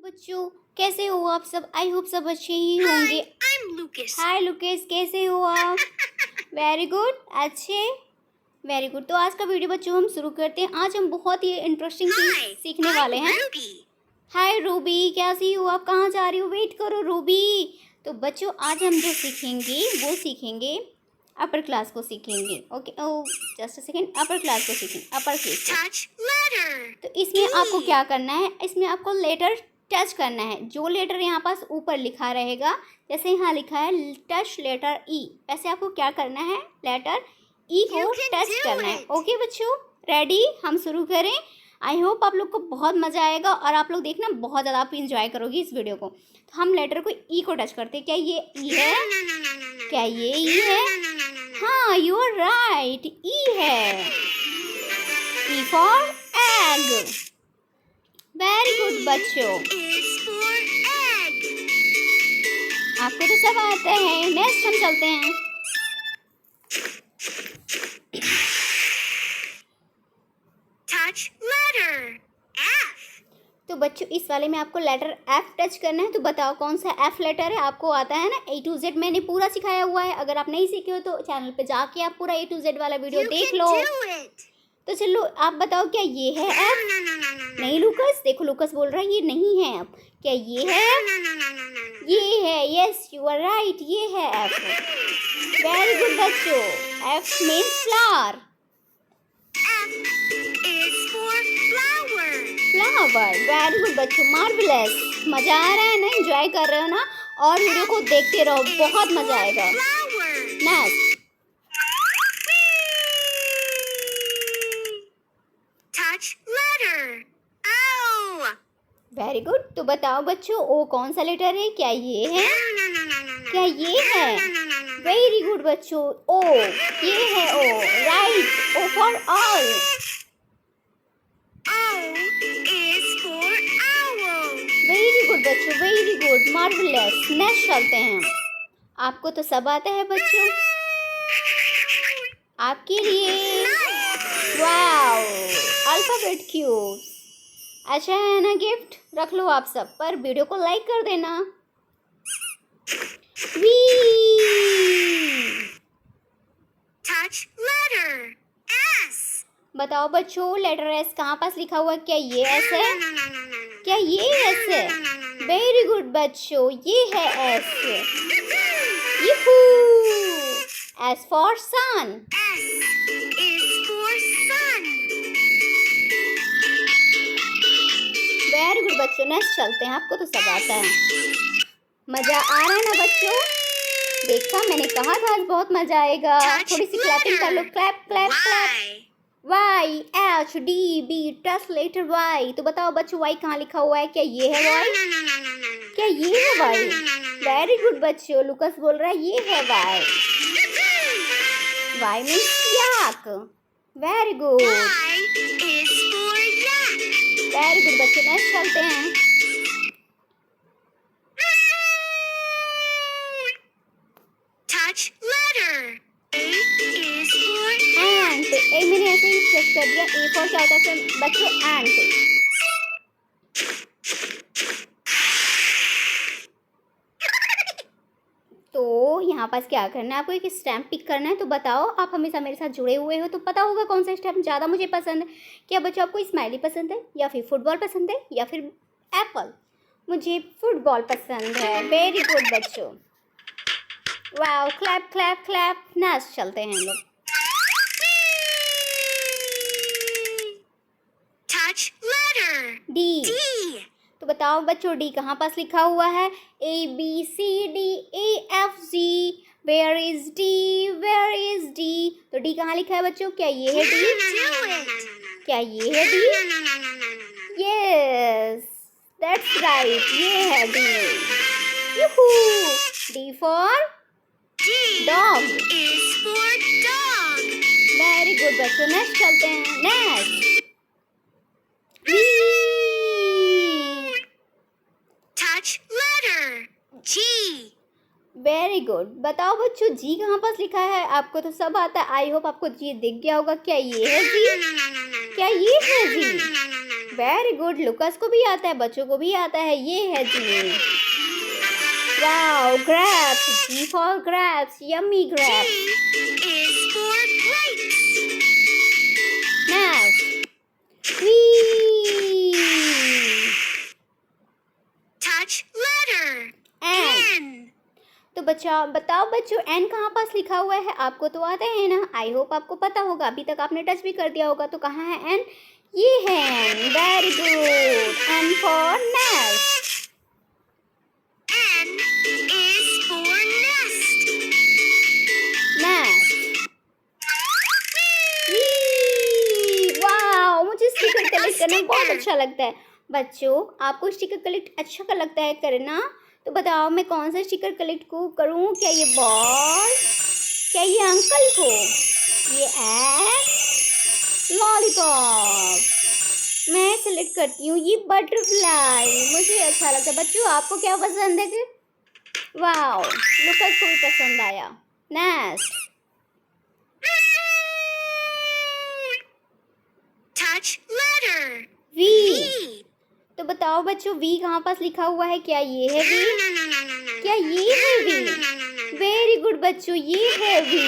बच्चों, कैसे हो आप सब? आई होप सब अच्छे ही होंगे। हाय लुकेश, कैसे हो आप? वेरी गुड, अच्छे, वेरी गुड। तो आज का वीडियो बच्चों हम शुरू करते हैं। आज हम बहुत ही इंटरेस्टिंग चीज सीखने वाले हैं। हाय रूबी, कैसी हो आप? कहाँ जा रही हो? वेट करो रूबी। तो बच्चों आज हम जो सीखेंगे वो सीखेंगे अपर क्लास को सीखेंगे। Okay, oh just a second, upper class को सीखेंगे, अपर केस। तो इसमें आपको क्या करना है? इसमें आपको लेटर टच करना है। जो लेटर यहाँ पास ऊपर लिखा रहेगा, जैसे यहाँ लिखा है टच लेटर ई, वैसे आपको क्या करना है? लेटर ई को टच करना है। ओके बच्चों, रेडी? हम शुरू करें। आई होप आप लोग को बहुत मज़ा आएगा और आप लोग देखना बहुत ज़्यादा आप इंजॉय करोगे इस वीडियो को। तो हम लेटर को ई को टच करते हैं। क्या ये ई है? क्या ये ई है? हाँ, यू आर राइट, ई है। E for egg. Very good बच्चों, आपको तो सब आता है। नेक्स्ट हम चलते हैं। Touch letter F. तो बच्चों इस वाले में आपको लेटर एफ टच करना है। तो बताओ कौन सा एफ लेटर है? आपको आता है ना A to Z, मैंने पूरा सिखाया हुआ है। अगर आप नहीं सीखे हो तो चैनल पे जाके आप पूरा A to Z वाला वीडियो देख लो। तो चलो आप बताओ, क्या ये है एफ? नहीं लूकस, देखो लूकस बोल रहा है ये नहीं है एफ। क्या ये है? ये है। यस यू आर राइट, ये है एफ। वेरी गुड बच्चों, F means flower. Flower, very good बच्चों, मार्वलेस। मजा आ रहा है ना? एंजॉय कर रहे हो ना? और वीडियो को देखते रहो, बहुत मजा आएगा। Next, Touch letter O. Very good. तो बताओ बच्चों ओ कौन सा लेटर है? क्या ये है? क्या ये है? वेरी गुड बच्चों, ओ, ये है O, right, O for owl. Very good बच्चों, वेरी गुड, मार्वलेस। नेक्स्ट चलते हैं। आपको तो सब आता है बच्चों, आपके लिए वाओ, अल्फाबेट क्यूब। अच्छा है ना? गिफ्ट रख लो आप सब, पर वीडियो को लाइक कर देना। वी। Touch letter S. बताओ बच्चों लेटर एस कहाँ पास लिखा हुआ है? क्या ये एस है? क्या ये एस है? वेरी गुड बच्चों, ये है S. Yoohoo, S for sun. S is for sun. Very good बच्चों, नेक्स्ट चलते हैं। आपको तो सब आता है। मजा आ रहा है ना बच्चों? देखा, मैंने कहा था आज बहुत मजा आएगा। थोड़ी सी क्लैपिंग कर लो, clap clap clap. Y. Y, H, D, B, touch letter Y. तो बताओ बच्चों वाई कहाँ लिखा हुआ है? क्या ये है वाई? क्या ये है वाई? वेरी गुड बच्चों, लुकस बोल रहा है ये है Y. Y means yak. Very good, Y is for yak. Very good बच्चों, नेक्स्ट चलते हैं। Touch letter A is for एंट, ए मैंने ऐसे ही चेक कर दिया। ए फॉर क्या होता है फिर बच्चों? एंट। तो यहाँ पास क्या करना है? आपको एक स्टैम्प पिक करना है। तो बताओ, आप हमेशा मेरे साथ जुड़े हुए हो तो पता होगा कौन सा स्टैम्प ज़्यादा मुझे पसंद है। क्या बच्चों आपको स्माइली पसंद है, या फिर फुटबॉल पसंद है, या फिर एप्पल? मुझे फुटबॉल पसंद है। वेरी गुड बच्चों, wow, clap clap clap. Next चलते हैं हम लोग। touch letter D. D. तो बताओ बच्चों डी कहाँ पास लिखा हुआ है? A B C D A F G. Where is D? Where is D? तो डी कहाँ लिखा है बच्चों? क्या ये है डी? क्या ये है डी? यस, दैट्स राइट, ये है D. Yoohoo, D for Dog dog. is for dog. Very good बच्चों, नेक्स्ट चलते हैं। Next, Touch letter G. Very good. बताओ बच्चों जी कहाँ पास लिखा है? आपको तो सब आता है। आई होप आपको जी दिख गया होगा। क्या ये है जी? क्या ये है जी? वेरी गुड, लुकास को भी आता है, बच्चों को भी आता है। ये है G, wow, grapes. G for grapes, yummy G grapes. is for grapes. Next, V. Touch letter N. N. तो बताओ बच्चों, एन कहाँ पास लिखा हुआ है? आपको तो आता है ना, आई होप आपको पता होगा, अभी तक आपने टच भी कर दिया होगा। तो कहाँ है एन? ये है N, very good. N for nest. N is for nest. Nest, wow, मुझे स्टिकर कलेक्ट करना बहुत अच्छा लगता है। बच्चों, आपको स्टिकर कलेक्ट अच्छा लगता है करना? तो बताओ मैं कौन सा स्टिकर कलेक्ट को करूँ? क्या ये बॉल, क्या ये अंकल को, ये एग, लॉलीपॉप? मैं सेलेक्ट करती हूँ ये बटरफ्लाई, मुझे अच्छा लगता है। बच्चों, आपको क्या पसंद है? वाओ, लुकास को भी पसंद आया। Next, Touch letter V. V. तो बताओ बच्चों, वी कहाँ पास लिखा हुआ है? क्या ये है वी? No. क्या ये है वी? वेरी गुड बच्चों, ये है V.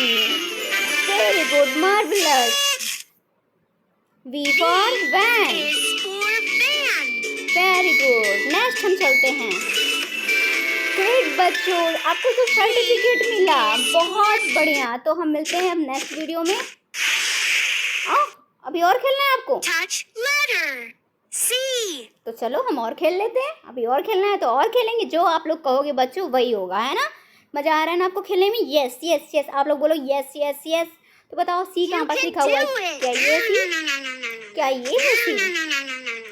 Very good, marvellous. V for van. Is for fan. Very good, next हम चलते हैं। ग्रेट बच्चों, आपको तो सर्टिफिकेट मिला, बहुत बढ़िया। तो हम मिलते हैं अब नेक्स्ट वीडियो में। अभी और खेलना है आपको? Touch letter C. तो चलो हम और खेल लेते हैं। अभी और खेलना है तो और खेलेंगे, जो आप लोग कहोगे बच्चों वही होगा, है ना? मजा आ रहा है ना आपको खेलने में? यस यस यस, आप लोग बोलो यस यस यस। तो बताओ सी कहाँ पास लिखा हुआ है? क्या ये सी? क्या ये है सी?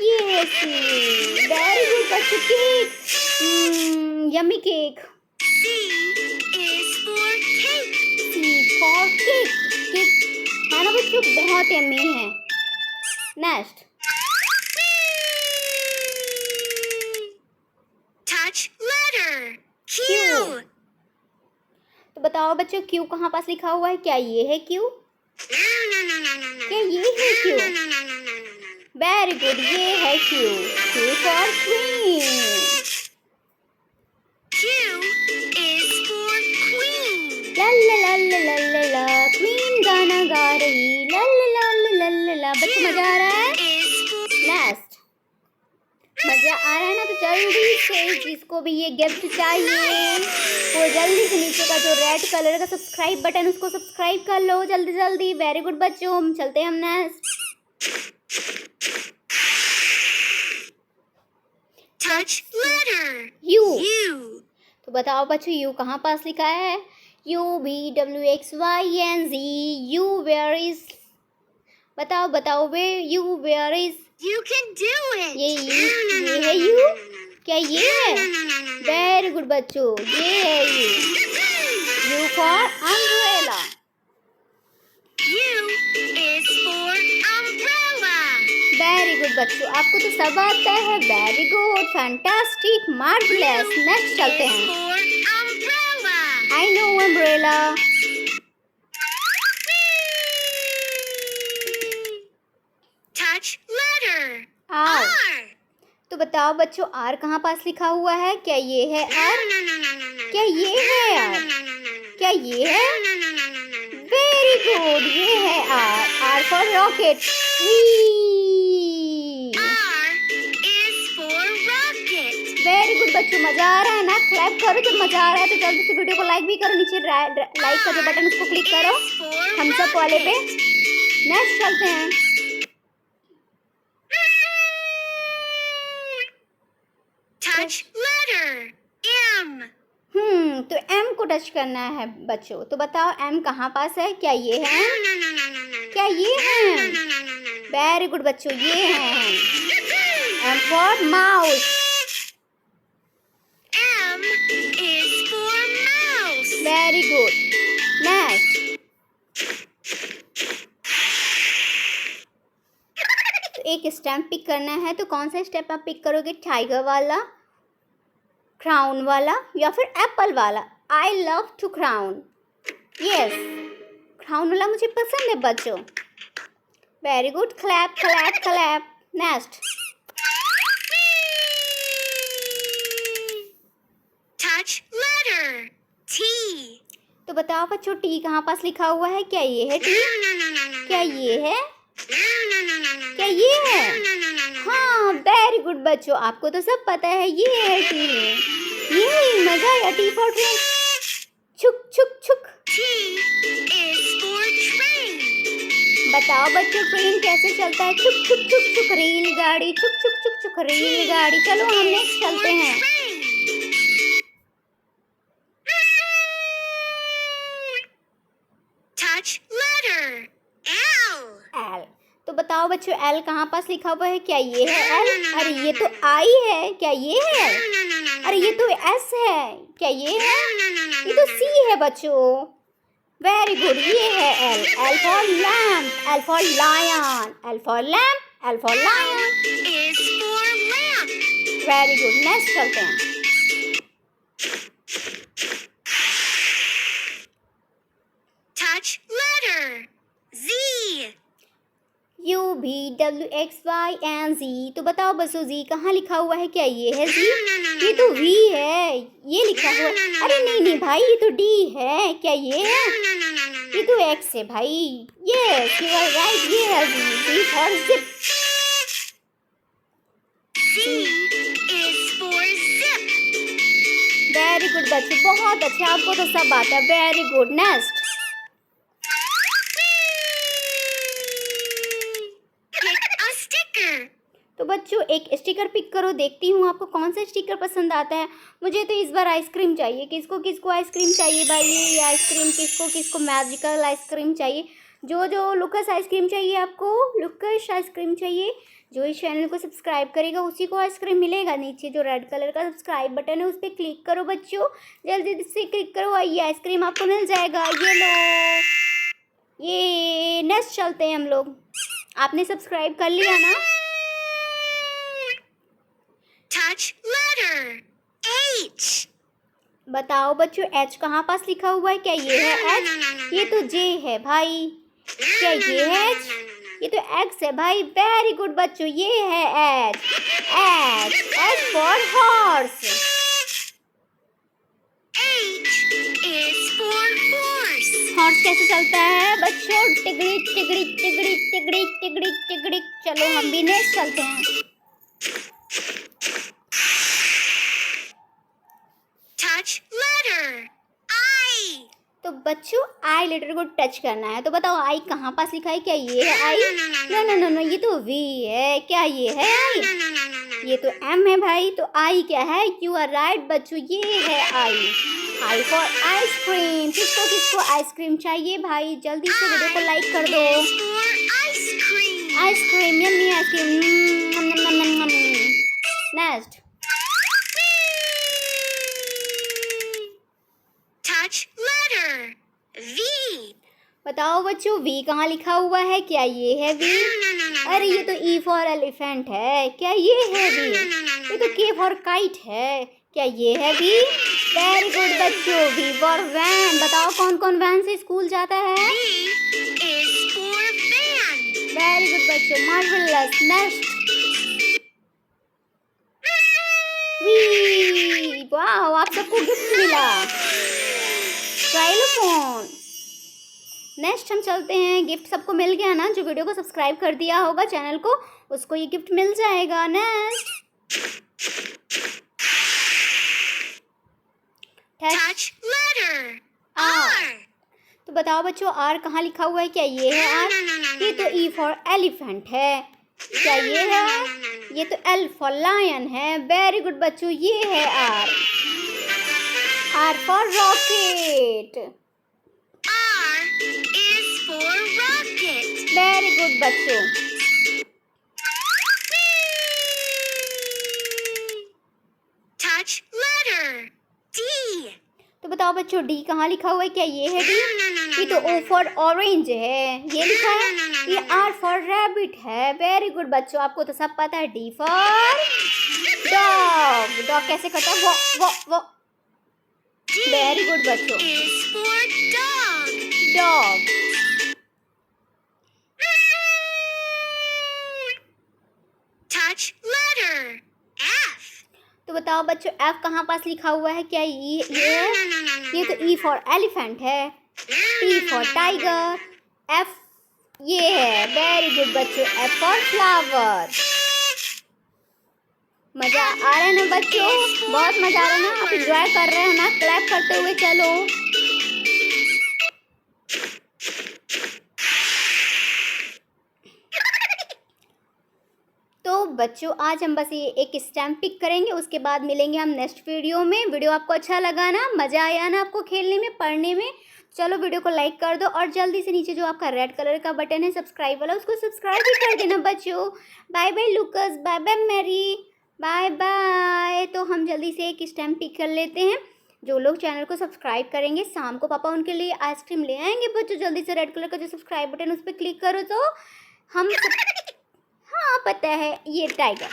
ये है सी। वेरी गुड बच्चों, cake, yummy cake. C is for cake. C for cake, cake है ना बच्चों, बहुत यम्मी है। Next, Touch letter Q. Q. तो बताओ बच्चों, क्यू कहाँ पास लिखा हुआ है? क्या ये है क्यू? क्या ये है क्यू? वेरी गुड, ये है Q. Q for queen. Q is for queen. ला ला ला ला ला ला ला, क्वीन गाना गा रही, ला ला ला ला ला ला। बच्चों, मजा आ रहा है? Is for नेक्स्ट, मजा आ रहा है ना? तो जल्दी से जिसको भी ये गिफ्ट चाहिए वो जल्दी से नीचे का जो रेड कलर का सब्सक्राइब बटन, उसको सब्सक्राइब कर लो जल्दी जल्दी। वेरी गुड बच्चों, हम चलते हैं हम next. touch letter U. U. तो बताओ बच्चों, यू कहाँ पास लिखा है? U B W X Y N G, U where is. बताओ बताओ, वे U where is. You can do it. ये है यू? क्या ये है? वेरी गुड बच्चों, ये है U. U for umbrella. U is for umbrella. Very good बच्चों, आपको तो सब आता है। Very good, fantastic, marvellous. Next चलते Is हैं। for umbrella. I know umbrella. Touch letter R. R. तो बताओ बच्चों, आर कहाँ पास लिखा हुआ है? क्या ये है आर? क्या ये है आर? क्या ये है? वेरी गुड, ये है R. R for rocket. R is for rocket. Very good बच्चों, मजा आ रहा है ना? क्लैप करो जब मजा आ रहा है तो जल्दी से वीडियो को लाइक भी करो। नीचे लाइक का जो बटन उसको क्लिक करो Is for थम्स अप वाले पे। rocket. नेक्स्ट चलते हैं। Touch letter M. तो एम को टच करना है बच्चों। तो बताओ एम कहाँ पास है? क्या ये है? क्या ये है? वेरी गुड बच्चों, ये है M for mouse. M is for mouse. Very good. Next, तो एक स्टैम्प पिक करना है। तो कौन सा स्टेप आप पिक करोगे? टाइगर वाला, क्राउन वाला, या फिर एप्पल वाला? I love to crown. Yes, crown वाला मुझे पसंद है बच्चों। Very good, clap clap clap. Next, letter. T. तो बताओ बच्चों टी कहाँ पास लिखा हुआ है? क्या ये है टी? क्या ये है? क्या ये है? हाँ, वेरी गुड बच्चों, आपको तो सब पता है, ये है टी में। ये मजा आया, टी फॉर ट्रेन। छुक छुक छुक। T is for train. बताओ बच्चों ट्रेन कैसे चलता है? छुक छुक छुक छुक रेलगाड़ी, छुक छुक छुक छुक रेलगाड़ी। चलो हम नेक्स्ट चलते हैं। Touch letter. L. एल। तो बताओ बच्चों एल कहाँ पास लिखा हुआ है? क्या ये है एल? अरे ये तो आई है। क्या ये है? अरे ये तो एस है। क्या ये है? ये तो सी है बच्चों। वेरी गुड, ये है L. L for lamp, L for lion, L for lamp, L for lion. Is for lamp. Very good, next चलते हैं। Touch letter. Z. U V W X Y and Z। तो बताओ बच्चों जी कहाँ लिखा हुआ है? क्या ये है जी? ये तो V है, ये लिखा हुआ है। अरे नहीं नहीं भाई, ये तो D है। क्या ये है? ये तो X है भाई। यस यू आर राइट, ये है Z for zip. Z is for zip. Very good बच्चों, बहुत अच्छे, आपको तो सब आता है। Very good, next. Pick a sticker. तो बच्चों एक स्टिकर पिक करो, देखती हूँ आपको कौन सा स्टिकर पसंद आता है। मुझे तो इस बार आइसक्रीम चाहिए। किसको किसको आइसक्रीम चाहिए भाई? ये आइसक्रीम किसको किसको मैजिकल आइसक्रीम चाहिए? जो लुकस आइसक्रीम चाहिए आपको, लुकस आइसक्रीम चाहिए। जो इस चैनल को सब्सक्राइब करेगा उसी को आइसक्रीम मिलेगा। नीचे जो रेड कलर का सब्सक्राइब बटन है उस पर क्लिक करो बच्चों, जल्दी से क्लिक करो, ये आइसक्रीम आपको मिल जाएगा। ये लो, ये नेक्स्ट चलते हैं हम लोग। आपने सब्सक्राइब कर लिया ना? Touch letter. H. बताओ बच्चों एच कहाँ पास लिखा हुआ है? क्या ये है एच? ये तो जे है भाई। क्या ये है एच? ये तो एक्स है भाई। वेरी गुड बच्चों, ये है H. H, H for horse. H is for horse. Horse कैसे चलता है बच्चों? टिगड़ी टिगड़ी टिगड़ी टिगड़ी टिगड़ी टिगड़ी। चलो हम भी नेक्स्ट चलते हैं। Touch letter. I. तो बच्चों आई लेटर को टच करना है। तो बताओ आई कहाँ पास लिखा है? क्या ये है आई? नो नो नो नो, ये तो वी है। क्या ये है आई? ये तो एम है भाई। तो आई क्या है? यू आर राइट बच्चों, ये है आई। I for ice cream. किसको किसको आइसक्रीम चाहिए भाई? जल्दी से वीडियो को लाइक कर दो। Is for ice cream. Ice cream, yummy ice cream. Next. Touch letter. V. बताओ बच्चों वी कहाँ लिखा हुआ है? क्या ये है वी? अरे ये तो ई फॉर एलिफेंट है। क्या ये है वी? ये तो के फॉर काइट है। क्या ये है वी? वेरी गुड बच्चों, वी फॉर वैन। बताओ कौन कौन वैन से स्कूल जाता है? V is for van. Very good बच्चों, मार्वेलस। नेक्स्ट। वी, वाह, आप सबको गिफ्ट मिला, ट्राइलोफोन। नेक्स्ट हम चलते हैं। गिफ्ट सबको मिल गया ना? जो वीडियो को सब्सक्राइब कर दिया होगा चैनल को, उसको ये गिफ्ट मिल जाएगा। Next. Touch letter. R. R. तो बताओ बच्चों आर कहाँ लिखा हुआ है? क्या ये है आर? ये तो ई फॉर एलिफेंट है। क्या ये है? ये तो एल फॉर लायन है। वेरी गुड बच्चों, ये है R. R for rocket. R is for rocket. Very good बच्चों। Touch letter. D. तो बताओ बच्चों डी कहाँ लिखा हुआ है? क्या ये है डी? ये तो ओ फॉर ऑरेंज है, ये लिखा है। ये आर फॉर रैबिट है। वेरी गुड बच्चों, आपको तो सब पता है। D for dog. डॉग कैसे करता है? वो। वेरी गुड बच्चों, Is for dog. Dog. Touch letter. F. तो बताओ बच्चों एफ कहाँ पास लिखा हुआ है? क्या ये है? ये तो ई फॉर एलिफेंट है, टी फॉर टाइगर, एफ ये है। वेरी गुड बच्चों, एफ फॉर फ्लावर। मजा आ रहा है ना बच्चों? बहुत मजा आ रहा है ना? आप एंजॉय कर रहे हो ना क्लैप करते हुए? चलो तो बच्चों आज हम बस ये एक स्टैम्प पिक करेंगे, उसके बाद मिलेंगे हम नेक्स्ट वीडियो में। वीडियो आपको अच्छा लगा ना? मज़ा आया ना आपको खेलने में, पढ़ने में? चलो वीडियो को लाइक कर दो और जल्दी से नीचे जो आपका रेड कलर का बटन है सब्सक्राइब वाला, उसको सब्सक्राइब भी कर देना बच्चों। Bye bye Lucas, bye bye Mary, bye bye. तो हम जल्दी से एक स्टैम्प पिक कर लेते हैं। जो लोग चैनल को सब्सक्राइब करेंगे शाम को पापा उनके लिए आइसक्रीम ले आएंगे बच्चों। जल्दी से रेड कलर का जो सब्सक्राइब बटन उस पर क्लिक करो तो हम हाँ पता है ये टाइगर।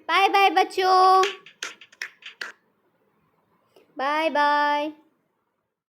बाय बाय बच्चों, बाय बाय।